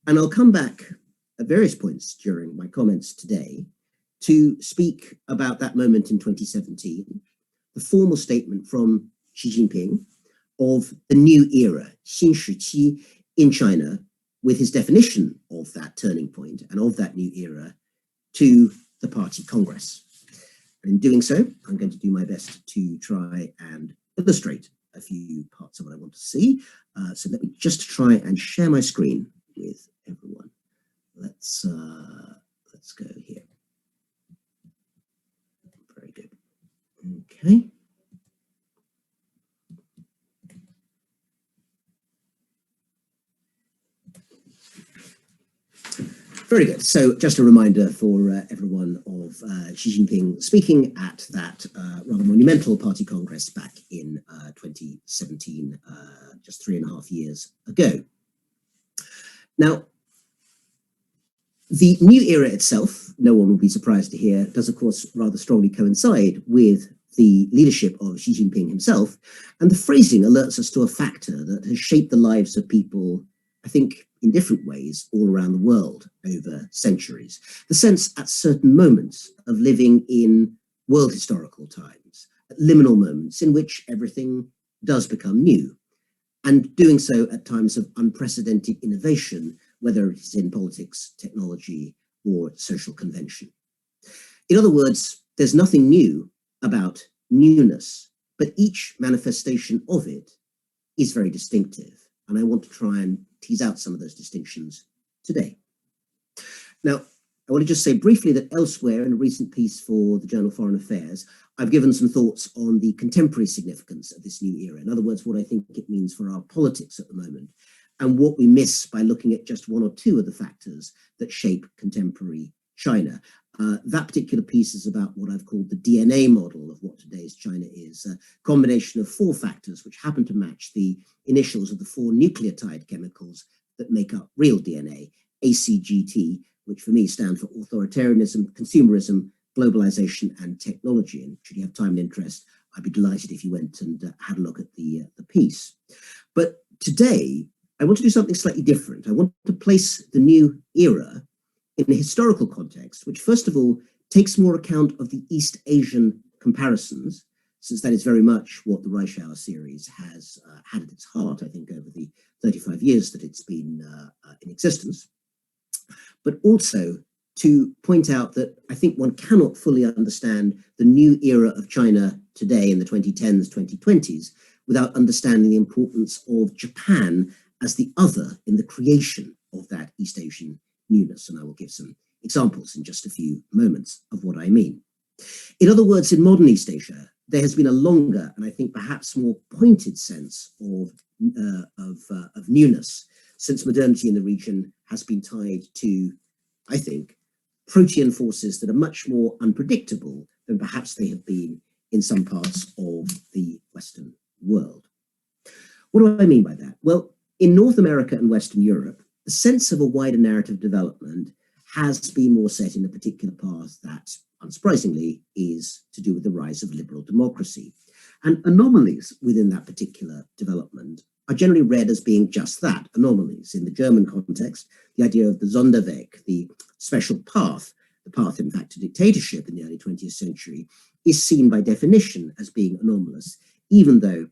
And I'll come back at various points during my comments today to speak about that moment in 2017, the formal statement from Xi Jinping of the new era, 新时期, in China, with his definition of that turning point and of that new era to the Party Congress. And in doing so, I'm going to do my best to try and illustrate a few parts of what I want to see. So let me just try and share my screen with everyone. Let's go here. Very good. Okay. Very good. So just a reminder for everyone of Xi Jinping speaking at that rather monumental party congress back in 2017, just 3.5 years ago. Now, the new era itself, no one will be surprised to hear, does of course rather strongly coincide with the leadership of Xi Jinping himself, and the phrasing alerts us to a factor that has shaped the lives of people, I think, in different ways all around the world over centuries. The sense at certain moments of living in world historical times, at liminal moments in which everything does become new, and doing so at times of unprecedented innovation, whether it is in politics, technology, or social convention. In other words, there's nothing new about newness, but each manifestation of it is very distinctive. And I want to try and tease out some of those distinctions today. Now, I want to just say briefly that elsewhere in a recent piece for the Journal Foreign Affairs, I've given some thoughts on the contemporary significance of this new era. In other words, what I think it means for our politics at the moment, and what we miss by looking at just one or two of the factors that shape contemporary China. That particular piece is about what I've called the DNA model of what today's China is, a combination of 4 factors which happen to match the initials of the 4 nucleotide chemicals that make up real DNA, ACGT, which for me stand for authoritarianism, consumerism, globalization, and technology. And should you have time and interest, I'd be delighted if you went and had a look at the piece. But today, I want to do something slightly different. I want to place the new era in a historical context, which first of all takes more account of the East Asian comparisons, since that is very much what the Reischauer series has had at its heart, I think, over the 35 years that it's been in existence, but also to point out that I think one cannot fully understand the new era of China today in the 2010s, 2020s, without understanding the importance of Japan as the other in the creation of that East Asian newness. And I will give some examples in just a few moments of what I mean. In other words, in modern East Asia, there has been a longer and I think perhaps more pointed sense of newness, since modernity in the region has been tied to, I think, protean forces that are much more unpredictable than perhaps they have been in some parts of the Western world. What do I mean by that? Well, in North America and Western Europe, the sense of a wider narrative development has been more set in a particular path that, unsurprisingly, is to do with the rise of liberal democracy. And anomalies within that particular development are generally read as being just that, anomalies. In the German context, the idea of the Sonderweg, the special path, the path, in fact, to dictatorship in the early 20th century, is seen by definition as being anomalous, even though,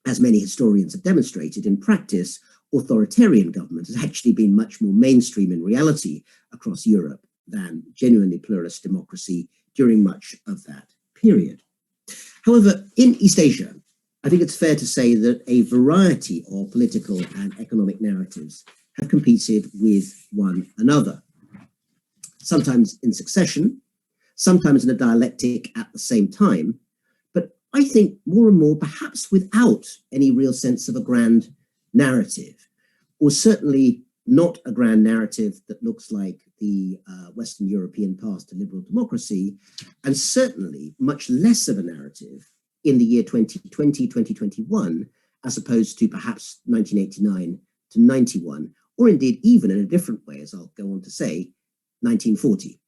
as many historians have demonstrated, in practice, authoritarian government has actually been much more mainstream in reality across Europe than genuinely pluralist democracy during much of that period. However, in East Asia, I think it's fair to say that a variety of political and economic narratives have competed with one another, sometimes in succession, sometimes in a dialectic at the same time, but I think more and more perhaps without any real sense of a grand narrative, or certainly not a grand narrative that looks like the Western European path to liberal democracy, and certainly much less of a narrative in the year 2020, 2021, as opposed to perhaps 1989 to 91, or indeed even in a different way, as I'll go on to say, 1940.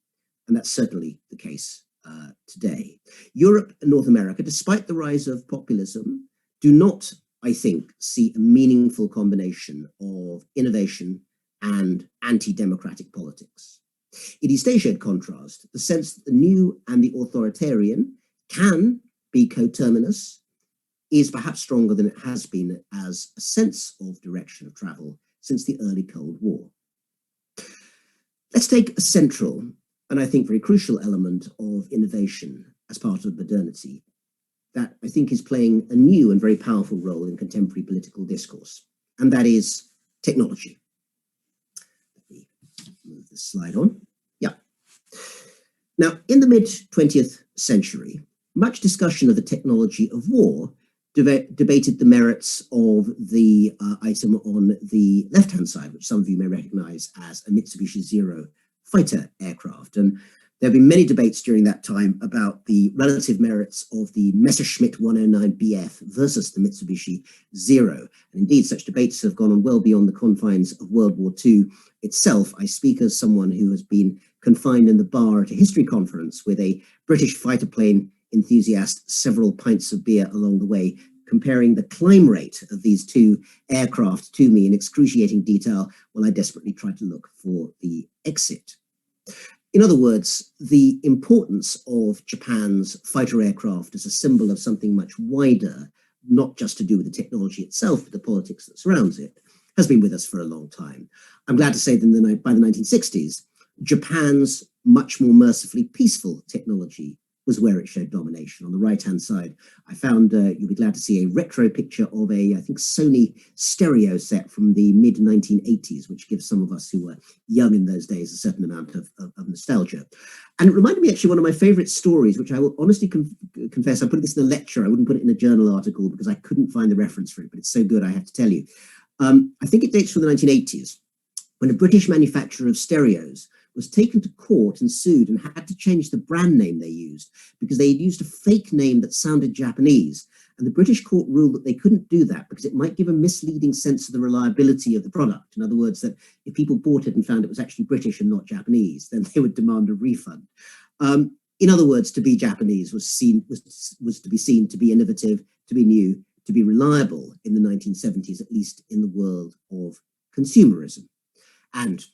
And that's certainly the case today. Europe and North America, despite the rise of populism, do not, I think, see a meaningful combination of innovation and anti-democratic politics. In East Asia, in contrast, the sense that the new and the authoritarian can be coterminous is perhaps stronger than it has been as a sense of direction of travel since the early Cold War. Let's take a central and I think very crucial element of innovation as part of modernity that I think is playing a new and very powerful role in contemporary political discourse, and that is technology. Let me move this slide on. Yeah. Now, in the mid-20th century, much discussion of the technology of war debated the merits of the item on the left-hand side, which some of you may recognize as a Mitsubishi Zero fighter aircraft. And there have been many debates during that time about the relative merits of the Messerschmitt 109BF versus the Mitsubishi Zero. And indeed, such debates have gone on well beyond the confines of World War II itself. I speak as someone who has been confined in the bar at a history conference with a British fighter plane enthusiast, several pints of beer along the way, comparing the climb rate of these two aircraft to me in excruciating detail while I desperately tried to look for the exit. In other words, the importance of Japan's fighter aircraft as a symbol of something much wider, not just to do with the technology itself, but the politics that surrounds it, has been with us for a long time. I'm glad to say that by the 1960s, Japan's much more mercifully peaceful technology was where it showed domination. On the right-hand side, I found, you'll be glad to see, a retro picture of a, I think, Sony stereo set from the mid-1980s, which gives some of us who were young in those days a certain amount of nostalgia. And it reminded me actually one of my favorite stories, which I will honestly confess, I put this in a lecture, I wouldn't put it in a journal article because I couldn't find the reference for it, but it's so good I have to tell you. I think it dates from the 1980s, when a British manufacturer of stereos was taken to court and sued and had to change the brand name they used because they had used a fake name that sounded Japanese. And the British court ruled that they couldn't do that because it might give a misleading sense of the reliability of the product. In other words, that if people bought it and found it was actually British and not Japanese, then they would demand a refund. In other words, to be Japanese was to be seen to be innovative, to be new, to be reliable in the 1970s, at least in the world of consumerism. And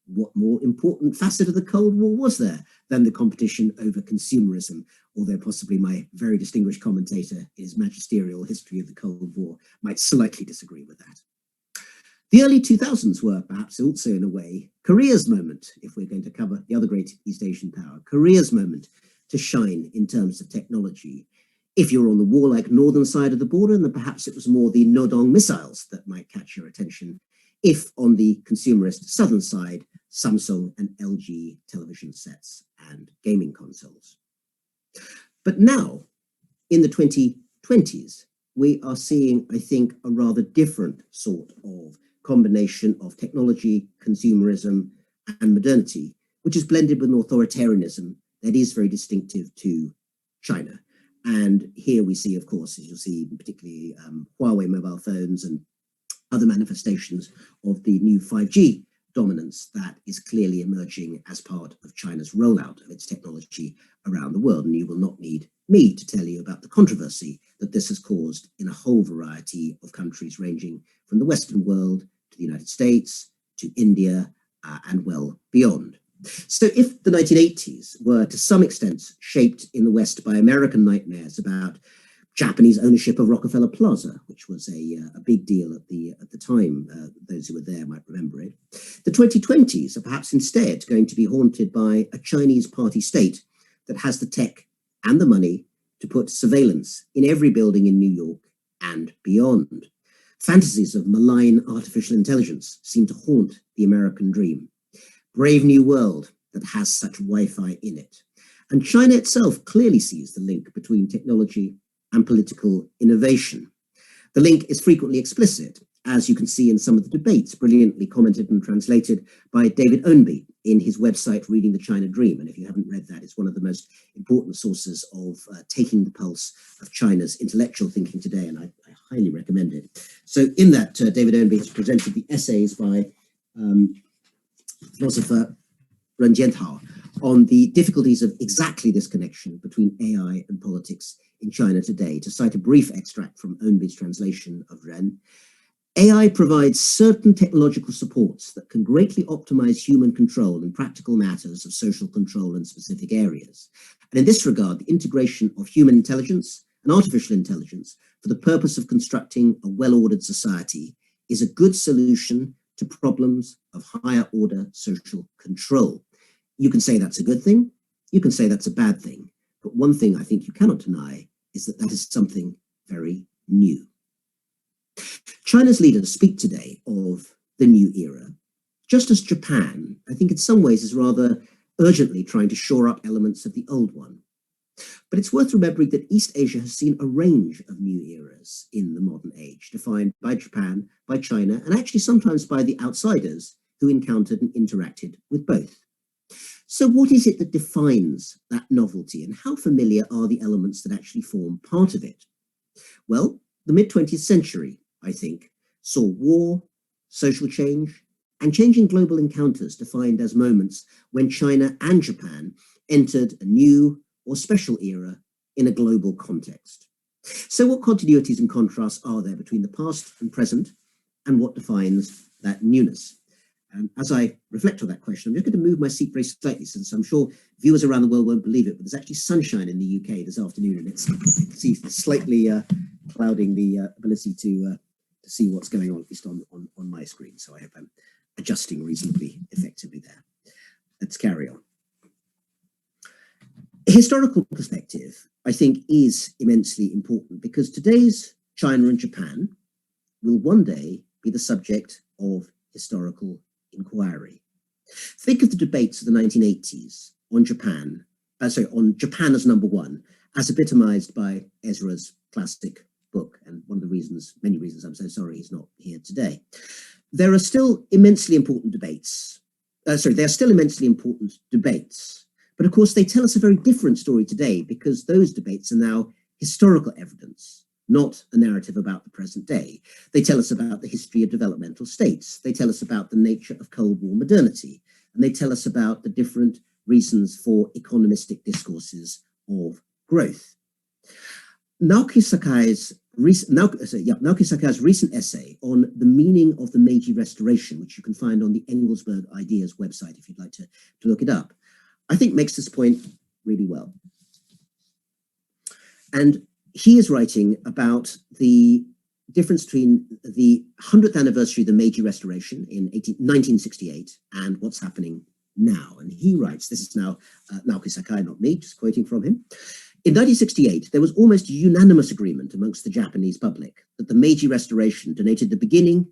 what more important facet of the Cold War was there than the competition over consumerism, although possibly my very distinguished commentator in his magisterial history of the Cold War might slightly disagree with that. The early 2000s were perhaps also, in a way, Korea's moment, if we're going to cover the other great East Asian power, Korea's moment to shine in terms of technology. If you're on the warlike northern side of the border, then perhaps it was more the Nodong missiles that might catch your attention. If on the consumerist southern side, Samsung and LG television sets and gaming consoles. But now, in the 2020s, we are seeing, I think, a rather different sort of combination of technology, consumerism, and modernity, which is blended with an authoritarianism that is very distinctive to China. And here we see, of course, as you'll see, particularly Huawei mobile phones and other manifestations of the new 5G dominance that is clearly emerging as part of China's rollout of its technology around the world. And you will not need me to tell you about the controversy that this has caused in a whole variety of countries, ranging from the Western world to the United States, to India, and well beyond. So if the 1980s were to some extent shaped in the West by American nightmares about Japanese ownership of Rockefeller Plaza, which was a big deal at the time. Those who were there might remember it. The 2020s are perhaps instead going to be haunted by a Chinese party state that has the tech and the money to put surveillance in every building in New York and beyond. Fantasies of malign artificial intelligence seem to haunt the American dream. Brave new world that has such Wi-Fi in it. And China itself clearly sees the link between technology and political innovation. The link is frequently explicit, as you can see in some of the debates brilliantly commented and translated by David Ownby in his website, Reading the China Dream. And if you haven't read that, it's one of the most important sources of taking the pulse of China's intellectual thinking today, and I highly recommend it. So in that, David Ownby has presented the essays by philosopher Ren Jiantao on the difficulties of exactly this connection between AI and politics in China today. To cite a brief extract from Ownby's translation of Ren, AI provides certain technological supports that can greatly optimize human control in practical matters of social control in specific areas. And in this regard, the integration of human intelligence and artificial intelligence for the purpose of constructing a well-ordered society is a good solution to problems of higher order social control. You can say that's a good thing, you can say that's a bad thing, but one thing I think you cannot deny is that that is something very new. China's leaders speak today of the new era, just as Japan, I think in some ways, is rather urgently trying to shore up elements of the old one. But it's worth remembering that East Asia has seen a range of new eras in the modern age, defined by Japan, by China, and actually sometimes by the outsiders who encountered and interacted with both. So what is it that defines that novelty, and how familiar are the elements that actually form part of it? Well, the mid-20th century, I think, saw war, social change, and changing global encounters defined as moments when China and Japan entered a new or special era in a global context. So what continuities and contrasts are there between the past and present, and what defines that newness? And as I reflect on that question, I'm just going to move my seat very slightly, since I'm sure viewers around the world won't believe it, but there's actually sunshine in the UK this afternoon, and it's slightly clouding the ability to see what's going on, at least on my screen. So I hope I'm adjusting reasonably effectively there. Let's carry on. A historical perspective, I think, is immensely important, because today's China and Japan will one day be the subject of historical inquiry. Think of the debates of the 1980s on Japan, on Japan as number one, as epitomized by Ezra's classic book, and one of the reasons, many reasons I'm so sorry he's not here today. There are still immensely important debates. They're still immensely important debates, but of course they tell us a very different story today, because those debates are now historical evidence, not a narrative about the present day. They tell us about the history of developmental states. They tell us about the nature of Cold War modernity, and they tell us about the different reasons for economistic discourses of growth. Naoki Sakai's recent essay on the meaning of the Meiji Restoration, which you can find on the Engelsberg Ideas website if you'd like to look it up, I think makes this point really well. And he is writing about the difference between the 100th anniversary of the Meiji Restoration in 1968 and what's happening now. And he writes, this is now Naoki Sakai, not me, just quoting from him. In 1968, there was almost unanimous agreement amongst the Japanese public that the Meiji Restoration denoted the beginning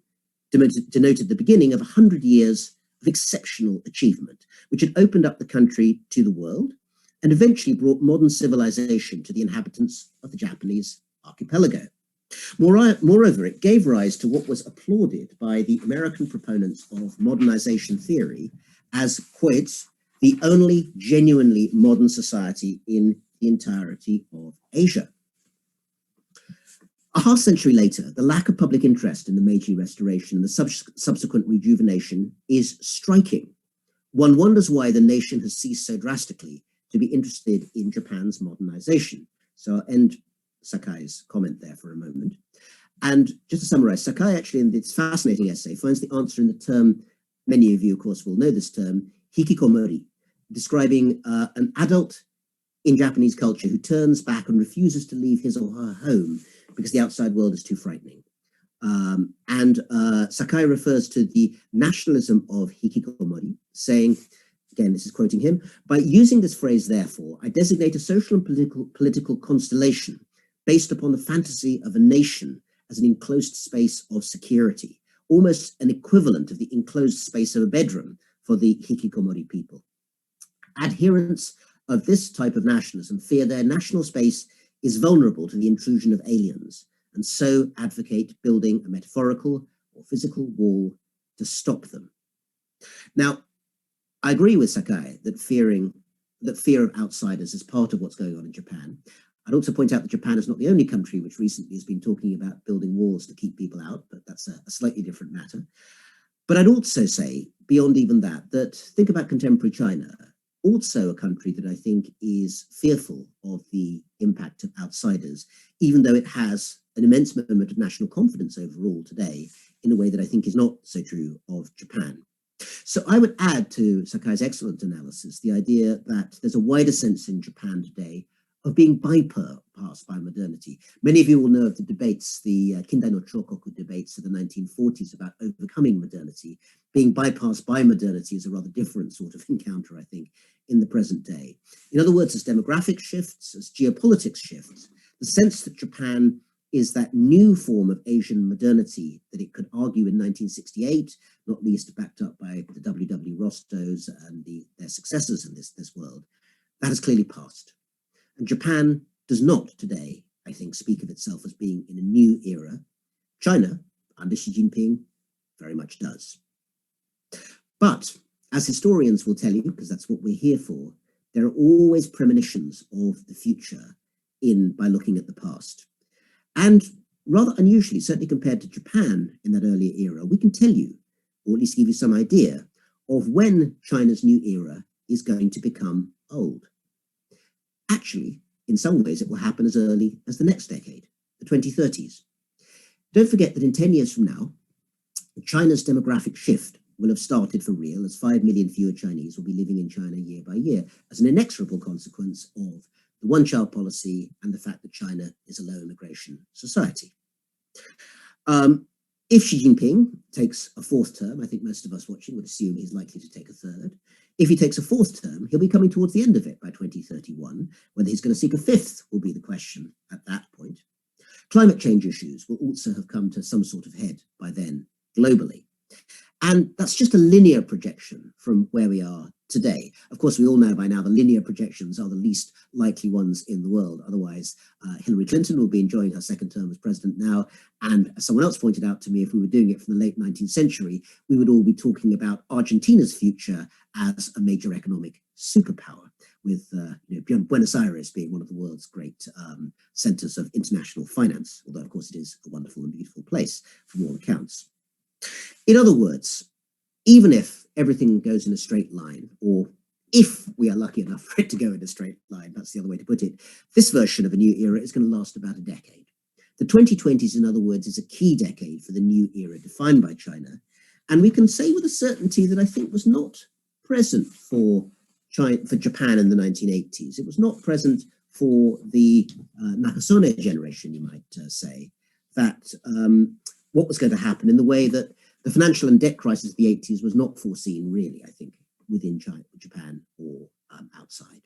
of 100 years of exceptional achievement, which had opened up the country to the world and eventually brought modern civilization to the inhabitants of the Japanese archipelago. Moreover, it gave rise to what was applauded by the American proponents of modernization theory as, quote, the only genuinely modern society in the entirety of Asia. A half century later, the lack of public interest in the Meiji Restoration and the subsequent rejuvenation is striking. One wonders why the nation has ceased so drastically to be interested in Japan's modernization. So I'll end Sakai's comment there for a moment. And just to summarize, Sakai actually, in this fascinating essay, finds the answer in the term, many of you, of course, will know this term, hikikomori, describing an adult in Japanese culture who turns back and refuses to leave his or her home because the outside world is too frightening. Sakai refers to the nationalism of hikikomori, saying, again, this is quoting him, by using this phrase, therefore, I designate a social and political constellation based upon the fantasy of a nation as an enclosed space of security, almost an equivalent of the enclosed space of a bedroom for the hikikomori people. Adherents of this type of nationalism fear their national space is vulnerable to the intrusion of aliens, and so advocate building a metaphorical or physical wall to stop them. Now, I agree with Sakai that fear of outsiders is part of what's going on in Japan. I'd also point out that Japan is not the only country which recently has been talking about building walls to keep people out, but that's a slightly different matter. But I'd also say, beyond even that think about contemporary China, also a country that I think is fearful of the impact of outsiders, even though it has an immense moment of national confidence overall today in a way that I think is not so true of Japan. So I would add to Sakai's excellent analysis the idea that there's a wider sense in Japan today of being bypassed by modernity. Many of you will know of the debates, the Kindai no Chokoku debates of the 1940s about overcoming modernity. Being bypassed by modernity is a rather different sort of encounter, I think, in the present day. In other words, as demographics shifts, as geopolitics shifts, the sense that Japan is that new form of Asian modernity that it could argue in 1968, not least backed up by the W.W. Rostos and their successors in this world, that has clearly passed. And Japan does not today, I think, speak of itself as being in a new era. China, under Xi Jinping, very much does. But as historians will tell you, because that's what we're here for, there are always premonitions of the future by looking at the past. And rather unusually, certainly compared to Japan in that earlier era, we can tell you, or at least give you some idea, of when China's new era is going to become old. Actually, in some ways, it will happen as early as the next decade, the 2030s. Don't forget that in 10 years from now, China's demographic shift will have started for real, as 5 million fewer Chinese will be living in China year by year, as an inexorable consequence of the one-child policy and the fact that China is a low immigration society. If Xi Jinping takes a fourth term, I think most of us watching would assume he's likely to take a third. If he takes a fourth term, he'll be coming towards the end of it by 2031. Whether he's going to seek a fifth will be the question at that point. Climate change issues will also have come to some sort of head by then globally. And that's just a linear projection from where we are today. Of course, we all know by now the linear projections are the least likely ones in the world. Otherwise, Hillary Clinton will be enjoying her second term as president now. And as someone else pointed out to me, if we were doing it from the late 19th century, we would all be talking about Argentina's future as a major economic superpower, with Buenos Aires being one of the world's great centers of international finance, although, of course, it is a wonderful and beautiful place from all accounts. In other words, even if everything goes in a straight line, or if we are lucky enough for it to go in a straight line, that's the other way to put it, this version of a new era is going to last about a decade. The 2020s, in other words, is a key decade for the new era defined by China. And we can say with a certainty that I think was not present for Japan in the 1980s. It was not present for the Nakasone generation, you might say, that what was going to happen in the way that the financial and debt crisis of the 80s was not foreseen, really, I think, within Japan or outside.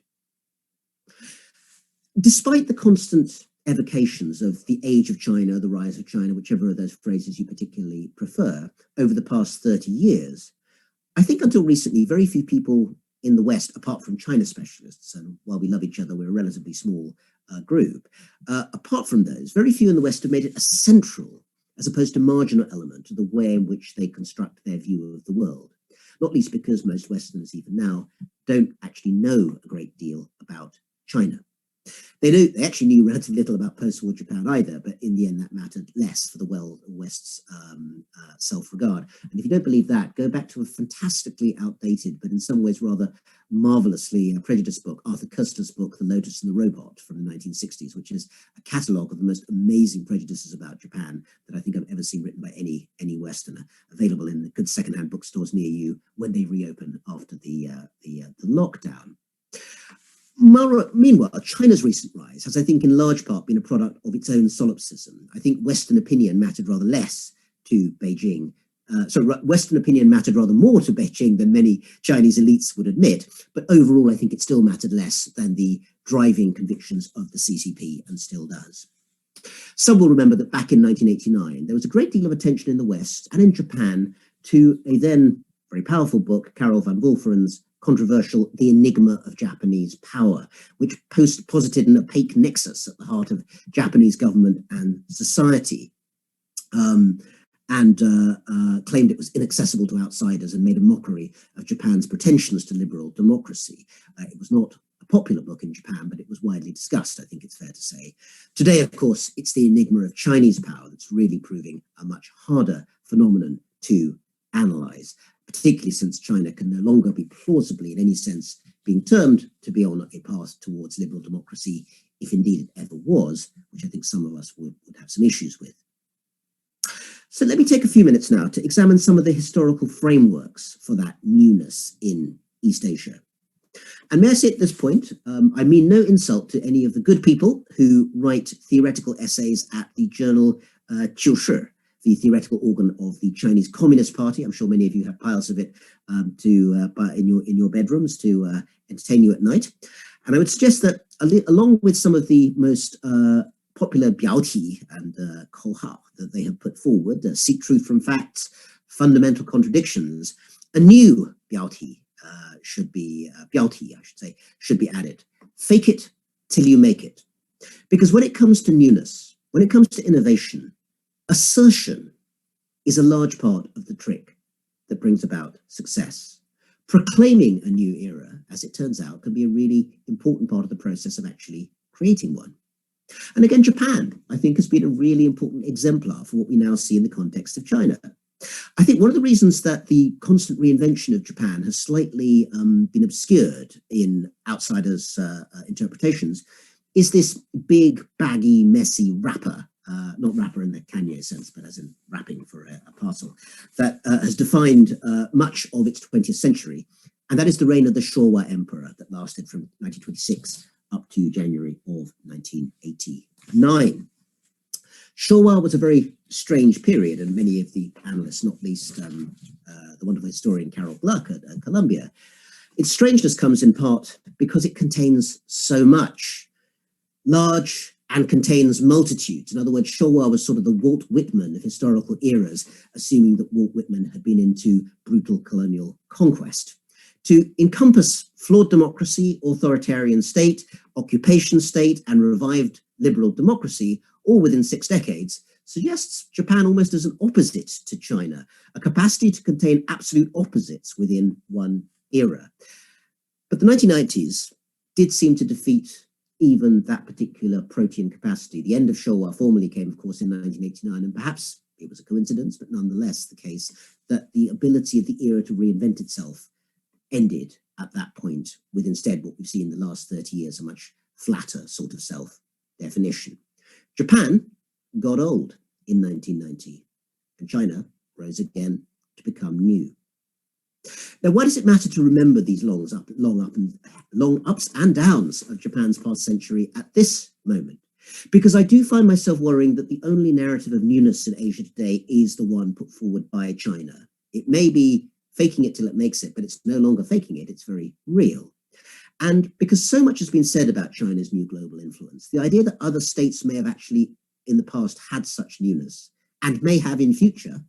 Despite the constant evocations of the age of China, the rise of China, whichever of those phrases you particularly prefer, over the past 30 years, I think until recently, very few people in the West, apart from China specialists, and while we love each other, we're a relatively small group, apart from those, very few in the West have made it a central, as opposed to marginal element to the way in which they construct their view of the world. Not least because most Westerners, even now, don't actually know a great deal about China. They actually knew relatively little about post-war Japan either, but in the end that mattered less for the West's self-regard. And if you don't believe that, go back to a fantastically outdated, but in some ways rather marvelously prejudiced book, Arthur Koestler's book, The Lotus and the Robot, from the 1960s, which is a catalogue of the most amazing prejudices about Japan that I think I've ever seen written by any Westerner, available in the good secondhand bookstores near you when they reopen after the lockdown. Meanwhile, China's recent rise has, I think, in large part been a product of its own solipsism. I think Western opinion mattered rather less to Beijing. Western opinion mattered rather more to Beijing than many Chinese elites would admit. But overall, I think it still mattered less than the driving convictions of the CCP, and still does. Some will remember that back in 1989, there was a great deal of attention in the West and in Japan to a then very powerful book, Carol van Wolferen's controversial The Enigma of Japanese Power, which posited an opaque nexus at the heart of Japanese government and society, and claimed it was inaccessible to outsiders and made a mockery of Japan's pretensions to liberal democracy. It was not a popular book in Japan, but it was widely discussed, I think it's fair to say. Today, of course, it's the enigma of Chinese power that's really proving a much harder phenomenon to analyze, particularly since China can no longer be plausibly, in any sense, being termed to be on a path towards liberal democracy, if indeed it ever was, which I think some of us would have some issues with. So let me take a few minutes now to examine some of the historical frameworks for that newness in East Asia. And may I say at this point, I mean no insult to any of the good people who write theoretical essays at the journal Jiushi, the theoretical organ of the Chinese Communist Party. I'm sure many of you have piles of it in your bedrooms to entertain you at night. And I would suggest that along with some of the most popular biaoti and kohao that they have put forward, seek truth from facts, fundamental contradictions, a new biaoti should be added. Fake it till you make it. Because when it comes to newness, when it comes to innovation, assertion is a large part of the trick that brings about success. Proclaiming a new era, as it turns out, can be a really important part of the process of actually creating one. And again, Japan, I think, has been a really important exemplar for what we now see in the context of China. I think one of the reasons that the constant reinvention of Japan has slightly been obscured in outsiders' interpretations is this big, baggy, messy wrapper, not wrapper in the Kanye sense, but as in wrapping for a parcel, that has defined much of its 20th century. And that is the reign of the Showa Emperor that lasted from 1926 up to January of 1989. Showa was a very strange period, and many of the analysts, not least the wonderful historian Carol Gluck at Columbia, its strangeness comes in part because it contains so much, large and contains multitudes. In other words, Showa was sort of the Walt Whitman of historical eras, assuming that Walt Whitman had been into brutal colonial conquest. To encompass flawed democracy, authoritarian state, occupation state, and revived liberal democracy, all within 6 decades, suggests Japan almost as an opposite to China, a capacity to contain absolute opposites within one era. But the 1990s did seem to defeat even that particular protean capacity. The end of Showa formally came, of course, in 1989, and perhaps it was a coincidence, but nonetheless the case that the ability of the era to reinvent itself ended at that point, with instead what we've seen in the last 30 years, a much flatter sort of self-definition. Japan got old in 1990, and China rose again to become new. Now, why does it matter to remember these long ups and downs of Japan's past century at this moment? Because I do find myself worrying that the only narrative of newness in Asia today is the one put forward by China. It may be faking it till it makes it, but it's no longer faking it, it's very real. And because so much has been said about China's new global influence, the idea that other states may have actually in the past had such newness and may have in future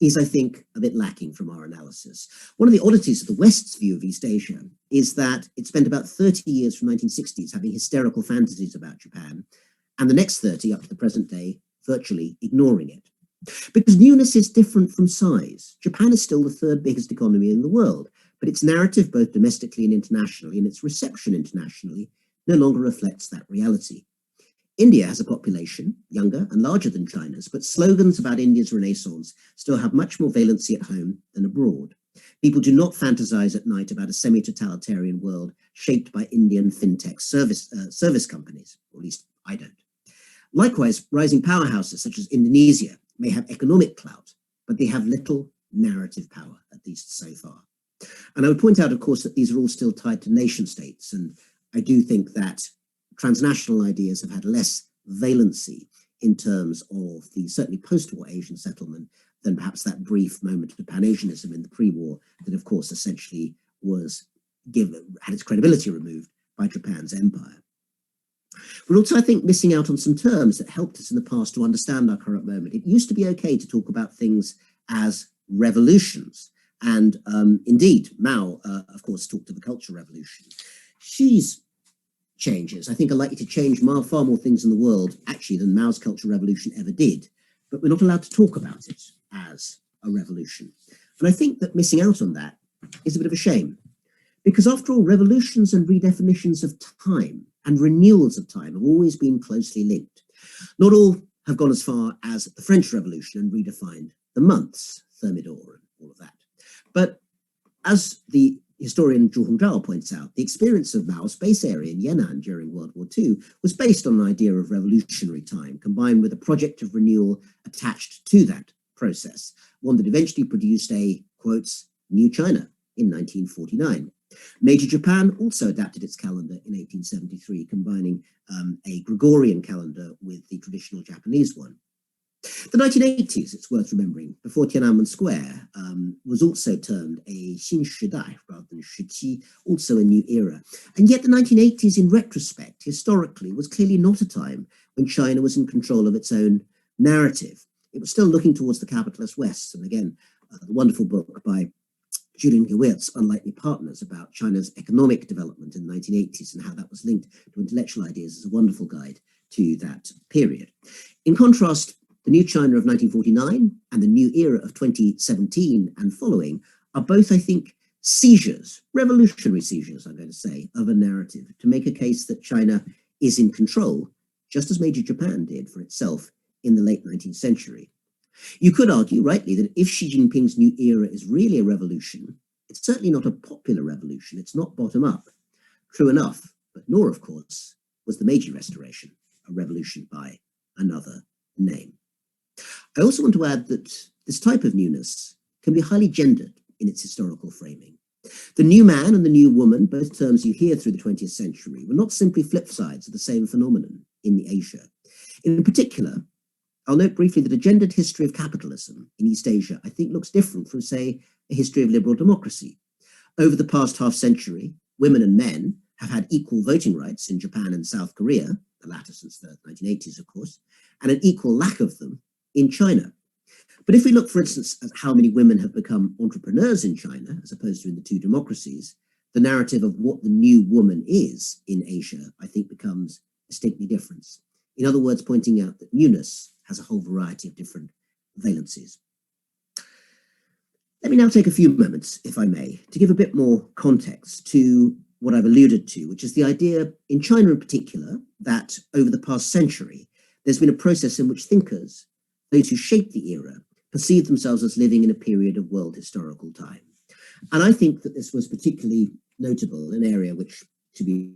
is, I think, a bit lacking from our analysis. One of the oddities of the West's view of East Asia is that it spent about 30 years from 1960s having hysterical fantasies about Japan, and the next 30 up to the present day virtually ignoring it. Because newness is different from size. Japan is still the 3rd biggest economy in the world, but its narrative, both domestically and internationally, and its reception internationally, no longer reflects that reality. India has a population younger and larger than China's, but slogans about India's renaissance still have much more valency at home than abroad. People do not fantasize at night about a semi-totalitarian world shaped by Indian fintech service companies, or at least I don't. Likewise, rising powerhouses such as Indonesia may have economic clout, but they have little narrative power, at least so far. And I would point out, of course, that these are all still tied to nation states. And I do think that transnational ideas have had less valency in terms of the certainly post-war Asian settlement than perhaps that brief moment of Pan-Asianism in the pre-war that, of course, essentially had its credibility removed by Japan's empire. We're also, I think, missing out on some terms that helped us in the past to understand our current moment. It used to be okay to talk about things as revolutions. And indeed, Mao, of course, talked of the Cultural Revolution. Xi's changes, I think, are likely to change far more things in the world, actually, than Mao's Cultural Revolution ever did. But we're not allowed to talk about it as a revolution. And I think that missing out on that is a bit of a shame. Because after all, revolutions and redefinitions of time and renewals of time have always been closely linked. Not all have gone as far as the French Revolution and redefined the months, Thermidor and all of that. But as the historian Zhu Hongzhao points out, the experience of Mao's base area in Yan'an during World War II was based on an idea of revolutionary time, combined with a project of renewal attached to that process, one that eventually produced a, quotes, new China in 1949. Meiji Japan also adapted its calendar in 1873, combining a Gregorian calendar with the traditional Japanese one. The 1980s, it's worth remembering, before Tiananmen Square, was also termed a 新时代 rather than 时期, also a new era. And yet the 1980s, in retrospect, historically, was clearly not a time when China was in control of its own narrative. It was still looking towards the capitalist West. And again, the wonderful book by Julian Gewirtz, Unlikely Partners, about China's economic development in the 1980s and how that was linked to intellectual ideas, is a wonderful guide to that period. In contrast, the new China of 1949 and the new era of 2017 and following are both, I think, seizures, revolutionary seizures, I'm going to say, of a narrative to make a case that China is in control, just as Meiji Japan did for itself in the late 19th century. You could argue, rightly, that if Xi Jinping's new era is really a revolution, it's certainly not a popular revolution. It's not bottom-up. True enough, but nor, of course, was the Meiji Restoration a revolution by another name. I also want to add that this type of newness can be highly gendered in its historical framing. The new man and the new woman, both terms you hear through the 20th century, were not simply flip sides of the same phenomenon in Asia. In particular, I'll note briefly that a gendered history of capitalism in East Asia, I think, looks different from, say, a history of liberal democracy. Over the past half century, women and men have had equal voting rights in Japan and South Korea, the latter since the 1980s, of course, and an equal lack of them in China. But if we look, for instance, at how many women have become entrepreneurs in China, as opposed to in the two democracies, the narrative of what the new woman is in Asia, I think, becomes distinctly different. In other words, pointing out that newness has a whole variety of different valencies. Let me now take a few moments, if I may, to give a bit more context to what I've alluded to, which is the idea in China in particular that over the past century, there's been a process in which thinkers, those who shaped the era, perceived themselves as living in a period of world historical time. And I think that this was particularly notable, an area which, to be